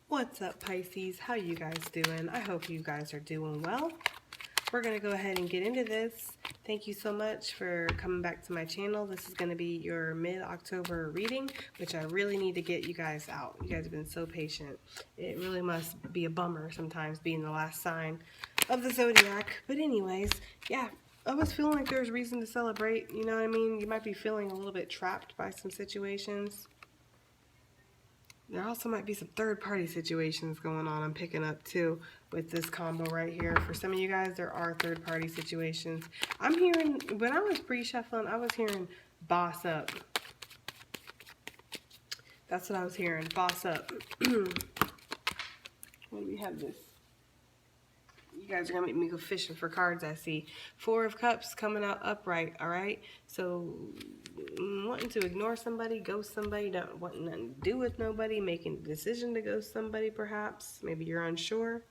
What's up, Pisces? How you guys doing? I hope you guys are doing well. We're going to go ahead and get into this. Thank you so much for coming back to my channel. This is going to be your mid-October reading, which I really need to get you guys out. You guys have been so patient. It really must be a bummer sometimes being the last sign of the zodiac. But anyways, yeah, I was feeling like there's reason to celebrate. You know what I mean? You might be feeling a little bit trapped by some situations. There also might be some third-party situations going on I'm picking up too with this combo right here. For some of you guys, there are third-party situations. I'm hearing, when I was pre-shuffling, I was hearing boss up. That's what I was hearing, boss up. What do we have this? You guys are going to make me go fishing for cards, I see. Four of Cups coming out upright, all right? So, wanting to ignore somebody, ghost somebody, don't want nothing to do with nobody, making a decision to ghost somebody perhaps. Maybe you're unsure.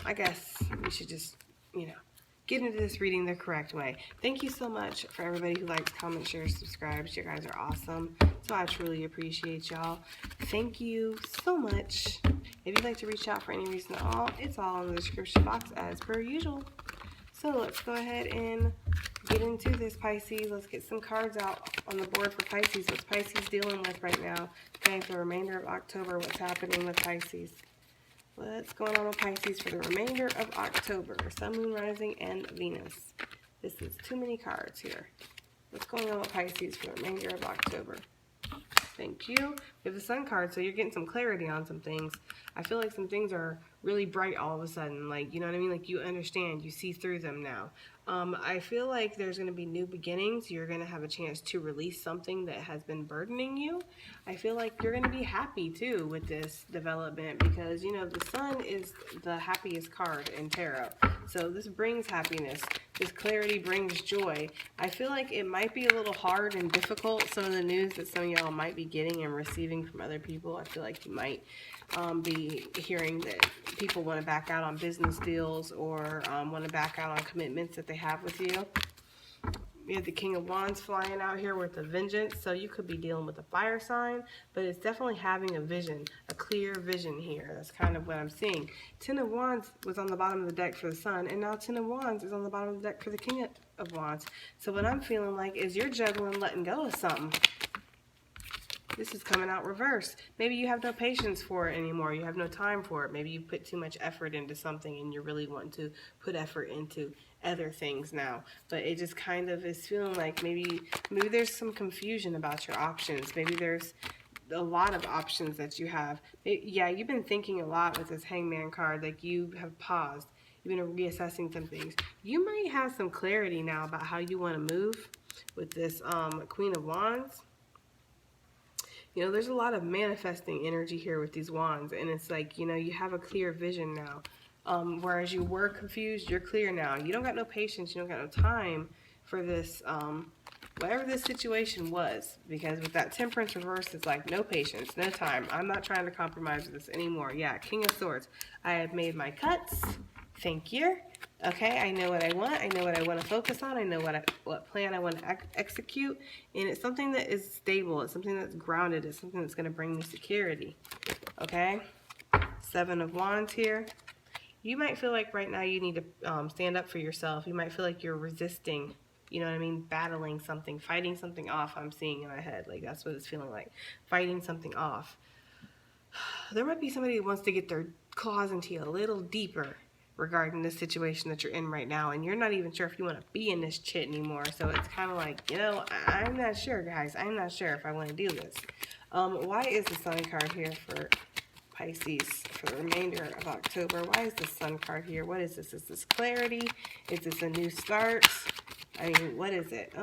I guess we should just, get into this reading the correct way. Thank you so much for everybody who likes, comments, shares, subscribes. You guys are awesome. So I truly appreciate y'all. Thank you so much. If you'd like to reach out for any reason at all, it's all in the description box as per usual. So let's go ahead and get into this, Pisces. Let's get some cards out on the board for Pisces. What's Pisces dealing with right now? Okay, for the remainder of October, what's happening with Pisces? What's going on with Pisces for the remainder of October? Sun, Moon, Rising, and Venus. This is too many cards here. What's going on with Pisces for the remainder of October? Thank you. We have the Sun card, so you're getting some clarity on some things. I feel like some things are really bright all of a sudden. Like, you know what I mean? Like, you understand. You see through them now. I feel like there's going to be new beginnings. You're going to have a chance to release something that has been burdening you. I feel like you're going to be happy, too, with this development because, the Sun is the happiest card in tarot. So this brings happiness. This clarity brings joy. I feel like it might be a little hard and difficult, some of the news that some of y'all might be getting and receiving from other people. I feel like you might be hearing that people want to back out on business deals or want to back out on commitments that they have with you. We have the King of Wands flying out here with a vengeance, so you could be dealing with a fire sign, but it's definitely having a vision, a clear vision here. That's kind of what I'm seeing. Ten of Wands was on the bottom of the deck for the Sun, and now Ten of Wands is on the bottom of the deck for the King of Wands. So what I'm feeling like is you're juggling, letting go of something. This is coming out reverse. Maybe you have no patience for it anymore. You have no time for it. Maybe you put too much effort into something and you're really wanting to put effort into other things now. But it just kind of is feeling like maybe there's some confusion about your options. Maybe there's a lot of options that you have. Yeah, you've been thinking a lot with this Hangman card. Like you have paused. You've been reassessing some things. You might have some clarity now about how you want to move with this Queen of Wands. There's a lot of manifesting energy here with these wands, and it's like, you have a clear vision now. Whereas you were confused, you're clear now. You don't got no patience, you don't got no time for this, whatever this situation was, because with that Temperance reverse, it's like no patience, no time. I'm not trying to compromise with this anymore. Yeah, King of Swords. I have made my cuts. Thank you. Okay, I know what I want. I know what I want to focus on. I know what plan I want to execute. And it's something that is stable. It's something that's grounded. It's something that's going to bring me security. Okay? Seven of Wands here. You might feel like right now you need to stand up for yourself. You might feel like you're resisting, battling something, fighting something off, I'm seeing in my head. Like, that's what it's feeling like. Fighting something off. There might be somebody who wants to get their claws into you a little deeper regarding this situation that you're in right now, and you're not even sure if you want to be in this shit anymore. So it's kind of like, I'm not sure, guys. I'm not sure if I want to do this. Why is the Sun card here for Pisces for the remainder of October? Why is the Sun card here? What is this? Is this clarity? Is this a new start? I mean, what is it?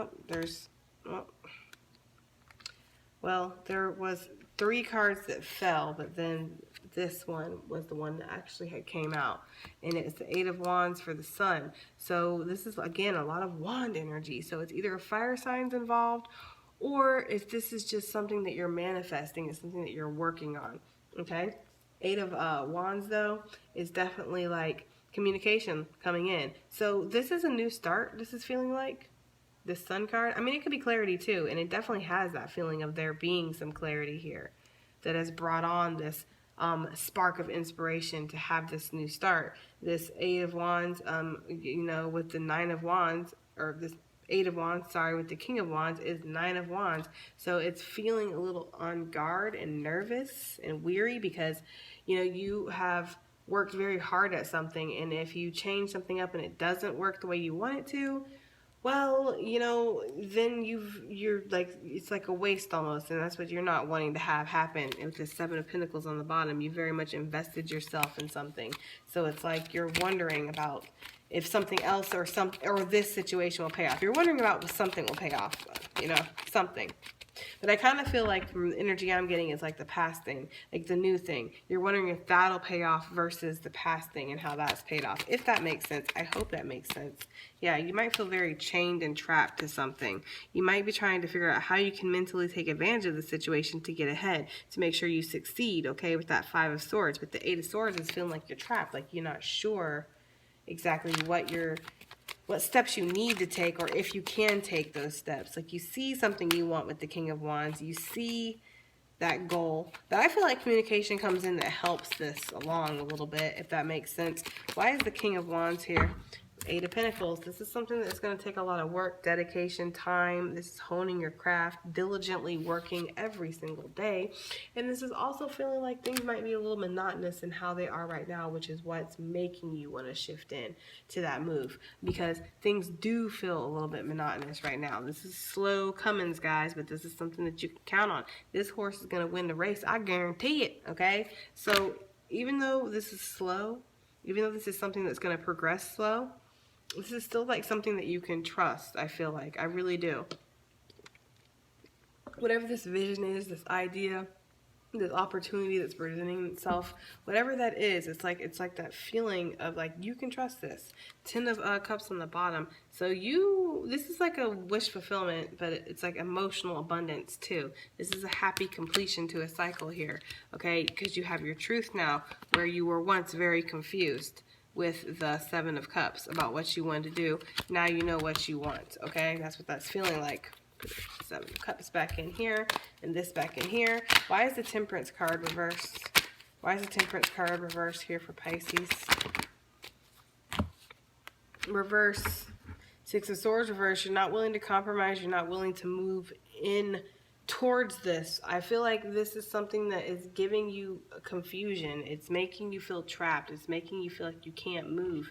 Well, there was 3 cards that fell, but then this one was the one that actually came out, and it's the Eight of Wands for the Sun. So this is, again, a lot of wand energy. So it's either a fire signs involved, or if this is just something that you're manifesting, it's something that you're working on. Okay, Eight of Wands though is definitely like communication coming in. So this is a new start. This is feeling like this Sun card. I mean, it could be clarity too, and it definitely has that feeling of there being some clarity here that has brought on this spark of inspiration to have this new start. This Eight of Wands, you know, with the Nine of Wands, or this Eight of Wands, sorry, with the King of Wands is Nine of Wands. So it's feeling a little on guard and nervous and weary because, you know, you have worked very hard at something, and if you change something up and it doesn't work the way you want it to, well, you know, then you're like, it's like a waste almost, and that's what you're not wanting to have happen. With the Seven of Pentacles on the bottom, you very much invested yourself in something. So it's like you're wondering about if something else or this situation will pay off. You're wondering about if something will pay off, you know, something. But I kind of feel like from the energy I'm getting, it's like the past thing, like the new thing. You're wondering if that'll pay off versus the past thing and how that's paid off. If that makes sense. I hope that makes sense. Yeah, you might feel very chained and trapped to something. You might be trying to figure out how you can mentally take advantage of the situation to get ahead, to make sure you succeed, okay, with that Five of Swords. But the Eight of Swords is feeling like you're trapped, like you're not sure exactly what steps you need to take, or if you can take those steps. Like you see something you want with the King of Wands. You see that goal. But I feel like communication comes in that helps this along a little bit, if that makes sense. Why is the King of Wands here? Eight of Pentacles. This is something that's going to take a lot of work, dedication, time. This is honing your craft, diligently working every single day. And this is also feeling like things might be a little monotonous in how they are right now, which is what's making you want to shift in to that move, because things do feel a little bit monotonous right now. This is slow comings, guys, but this is something that you can count on. This horse is going to win the race. I guarantee it, okay? So even though this is slow, even though this is something that's going to progress slow, this is still like something that you can trust, I feel like. I really do. Whatever this vision is, this idea, this opportunity that's presenting itself, whatever that is, it's like that feeling of like you can trust this. Ten of Cups on the bottom. So this is like a wish fulfillment, but it's like emotional abundance too. This is a happy completion to a cycle here, okay? Because you have your truth now, where you were once very confused with the Seven of Cups about what you wanted to do. Now you know what you want, okay? That's what that's feeling like. Seven of Cups back in here, and this back in here. Why is the Temperance card reversed? Why is the Temperance card reversed here for Pisces? Reverse. Six of Swords reverse. You're not willing to compromise. You're not willing to move in towards this. I feel like this is something that is giving you confusion. It's making you feel trapped. It's making you feel like you can't move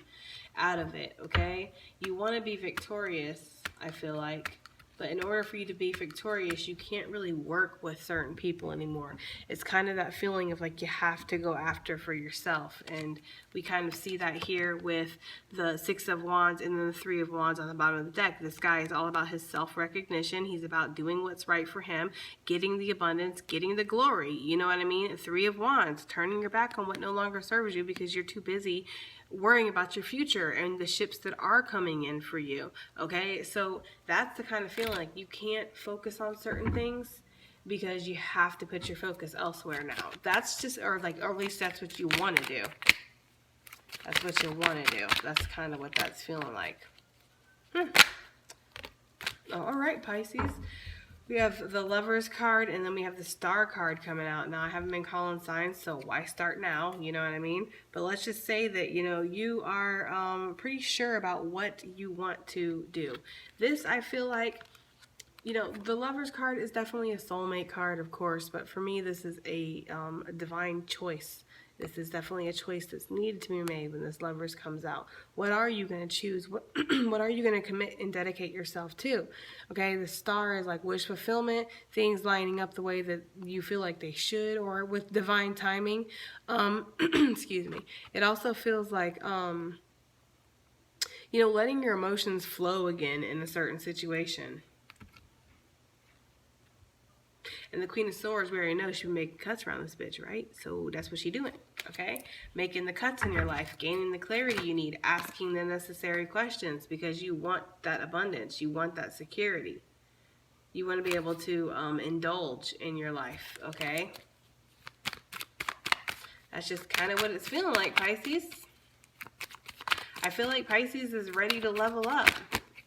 out of it, okay? You want to be victorious, I feel like. But in order for you to be victorious, you can't really work with certain people anymore. It's kind of that feeling of like you have to go after for yourself. And we kind of see that here with the Six of Wands and then the Three of Wands on the bottom of the deck. This guy is all about his self-recognition. He's about doing what's right for him, getting the abundance, getting the glory. You know what I mean? Three of Wands, turning your back on what no longer serves you because you're too busy worrying about your future and the ships that are coming in for you, okay? So that's the kind of feeling like you can't focus on certain things because you have to put your focus elsewhere now. That's just, or at least that's what you want to do. That's what you want to do. That's kind of what that's feeling like. All right, Pisces. We have the Lovers card, and then we have the Star card coming out. Now, I haven't been calling signs, so why start now? You know what I mean? But let's just say that, you know, you are pretty sure about what you want to do. This, I feel like, you know, the Lovers card is definitely a soulmate card, of course, but for me, this is a divine choice. This is definitely a choice that's needed to be made when this Lovers comes out. What are you going to choose? What are you going to commit and dedicate yourself to? Okay, the Star is like wish fulfillment, things lining up the way that you feel like they should, or with divine timing. Excuse me. It also feels like, you know, letting your emotions flow again in a certain situation. And the Queen of Swords, we already know she's making cuts around this bitch, right? So that's what she's doing, okay? Making the cuts in your life, gaining the clarity you need, asking the necessary questions because you want that abundance. You want that security. You want to be able to indulge in your life, okay? That's just kind of what it's feeling like, Pisces. I feel like Pisces is ready to level up.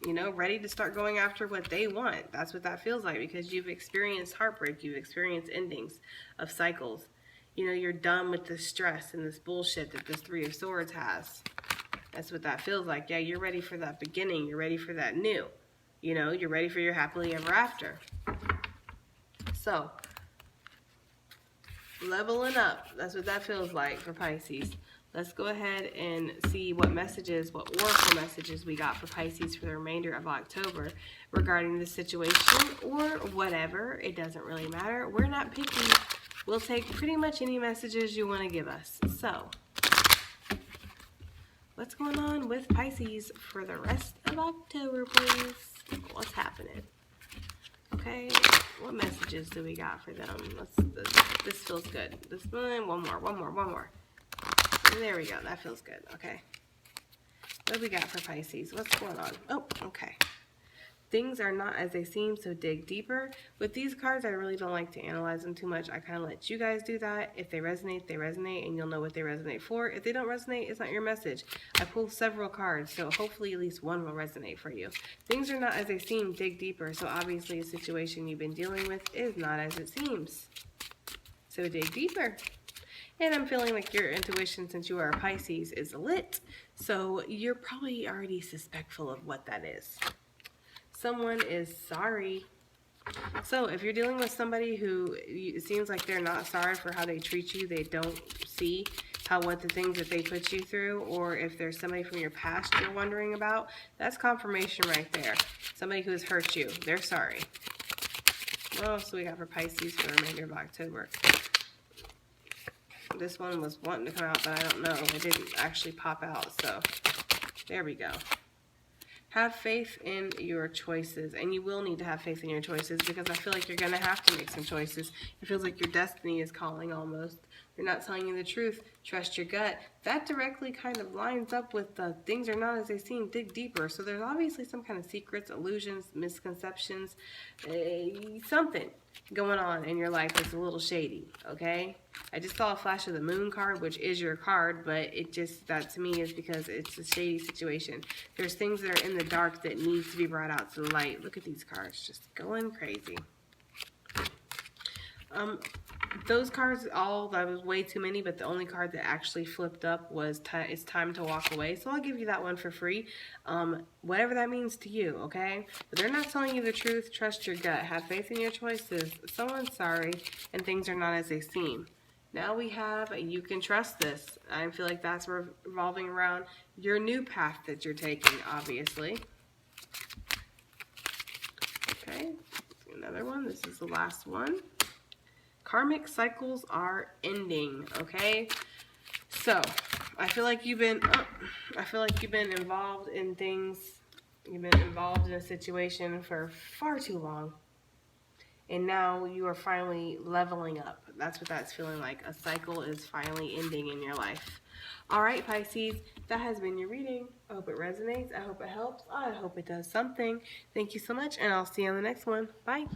You know, ready to start going after what they want. That's what that feels like because you've experienced heartbreak. You've experienced endings of cycles. You know, you're done with the stress and this bullshit that this Three of Swords has. That's what that feels like. Yeah, you're ready for that beginning. You're ready for that new. You know, you're ready for your happily ever after. So, leveling up. That's what that feels like for Pisces. Let's go ahead and see what messages, what oracle messages we got for Pisces for the remainder of October regarding this situation or whatever. It doesn't really matter. We're not picky. We'll take pretty much any messages you want to give us. So, what's going on with Pisces for the rest of October, please? What's happening? Okay, what messages do we got for them? This feels good. This one more. There we go. That feels good. Okay. What do we got for Pisces? What's going on? Oh, okay. Things are not as they seem, so dig deeper. With these cards, I really don't like to analyze them too much. I kind of let you guys do that. If they resonate, and you'll know what they resonate for. If they don't resonate, it's not your message. I pulled several cards, so hopefully at least one will resonate for you. Things are not as they seem, dig deeper. So obviously a situation you've been dealing with is not as it seems. So dig deeper. And I'm feeling like your intuition, since you are a Pisces, is lit. So you're probably already suspectful of what that is. Someone is sorry. So if you're dealing with somebody who it seems like they're not sorry for how they treat you, they don't see what the things that they put you through, or if there's somebody from your past you're wondering about, that's confirmation right there. Somebody who has hurt you, they're sorry. What else do we got for Pisces for the remainder of October? This one was wanting to come out, but I don't know. It didn't actually pop out, so there we go. Have faith in your choices, and you will need to have faith in your choices because I feel like you're going to have to make some choices. It feels like your destiny is calling almost. They're not telling you the truth. Trust your gut. That directly kind of lines up with the things are not as they seem, dig deeper. So there's obviously some kind of secrets, illusions, misconceptions, something going on in your life that's a little shady, okay? I just saw a flash of the moon card, which is your card, but it just, that to me is because it's a shady situation. There's things that are in the dark that need to be brought out to the light. Look at these cards, just going crazy. Those cards, that was way too many, but the only card that actually flipped up was it's time to walk away. So I'll give you that one for free. Whatever that means to you, okay? But they're not telling you the truth. Trust your gut. Have faith in your choices. Someone's sorry, and things are not as they seem. Now we have, you can trust this. I feel like that's revolving around your new path that you're taking, obviously. Okay, another one. This is the last one. Karmic cycles are ending, okay? So, I feel like you've been involved in things, you've been involved in a situation for far too long. And now you are finally leveling up. That's what that's feeling like. A cycle is finally ending in your life. All right, Pisces, that has been your reading. I hope it resonates. I hope it helps. I hope it does something. Thank you so much, and I'll see you on the next one. Bye.